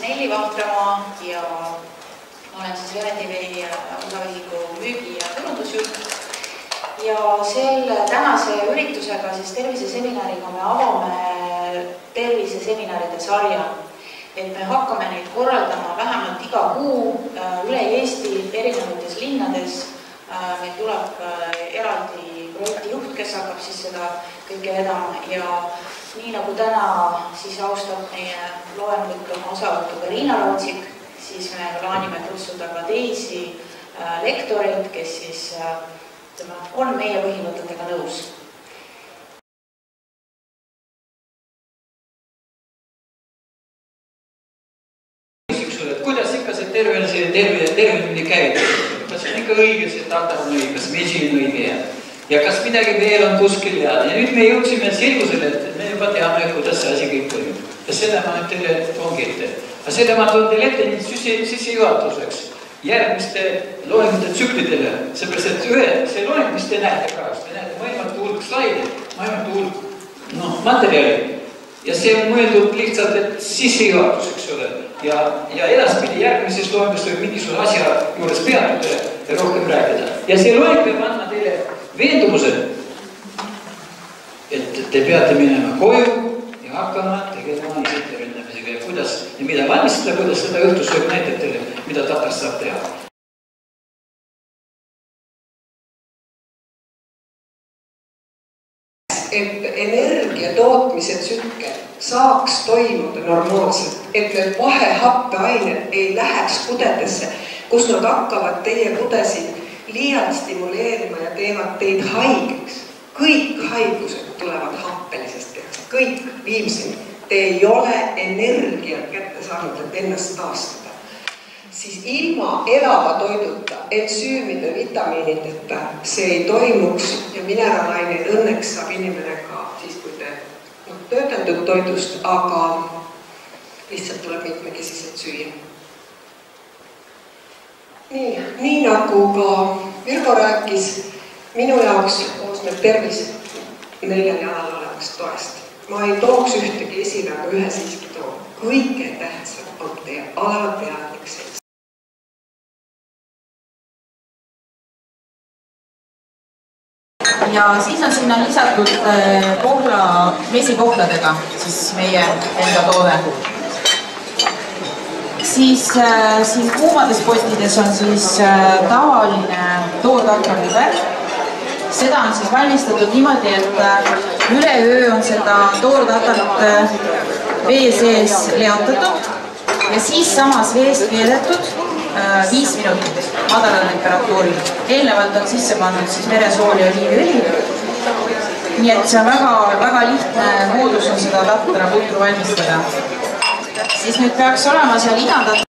Snelli vahtrama ja olen siis Revendivee osaühingu müügi- ja turundusjuht. Ja selle tänase üritusega, siis terviseseminariga me avame terviseseminaride sarja. Et me hakkame neid korraldama vähemalt iga kuu üle Eesti erinevates linnades. Meil tuleb eraldi projektijuht, kes hakkab siis seda kõike vedama ja nii nagu täna siis austab meie loengut oma osavõtuga Riina Raudsik, siis me plaanime kutsuda ka teisi lektoreid, kes siis on meie põhimõtetega nõus. Kuidas ikka see tervemini käib? Kas on ikka õige, see tatar on õige, kas mesi on õige ja kas midagi veel on kuskil ja nüüd me jõudsime selgusele, et me juba teame, kuidas see asi kõik toimub. Ja selle ma nüüd teile toongi ette. Aga selle ma toon teile ette nüüd sissejuhatuseks järgmiste loengute tsüklidele, seepärast, et see loeng, mis te näete praegu, te näete mõimatu hulk slaide, mõimatu hulk materjali ja see on mõeldud lihtsalt, et sissejuhatuseks ole. Ja edaspidi järgmises loengus võib mingisuguse asja juures peatuda ja rohkem rääkida. Ja see loeng peab andma teile veendumuse, et te peate minema koju ja hakkama tegema isetterendamisega ja kuidas ja mida valmistada, kuidas seda õhtusööb näitab teile, mida tatars saab teha. Et energia tootmise tsükkel saaks toimuda normaalselt, et need vahehappeained ei läheks kudedesse, kus nad hakkavad teie kudesid liialt stimuleerima ja teevad teid haigeks. Kõik haigused tulevad happelisest kehast, kõik viimseni. Te ei ole energiat kätte saanud, et ennast taastada. Siis ilma elava toiduta, ensüümide, vitamiinideta see ei toimuks ja mineraalaineid õnneks saab inimene ka siis, kui te töötendud toidust, aga lihtsalt tuleb mitmekesiselt süüa. Nii nagu ka Virgo rääkis, minu jaoks koosneb tervis 4 jalal olevast toest. Ma ei tooks ühtegi esile, aga ühe siiski toon. Kõige tähtsam on teie alateadlik sees. Ja siis on sinna lisatud mesikohladega, siis meie enda toode. Siis siin kuumades pottides on siis tavaline toortatarliber. Seda on siis valmistatud niimoodi, et üleöö on seda toortatarit vee sees leotatud ja siis samas veest keedetud 5 minutit madalal temperatuuril. Eelnevalt on sisse pandud siis veresool ja oliiviõli. Nii et see on väga lihtne moodus on seda tatara putru valmistada. Siis nüüd peaks olema seal igandatud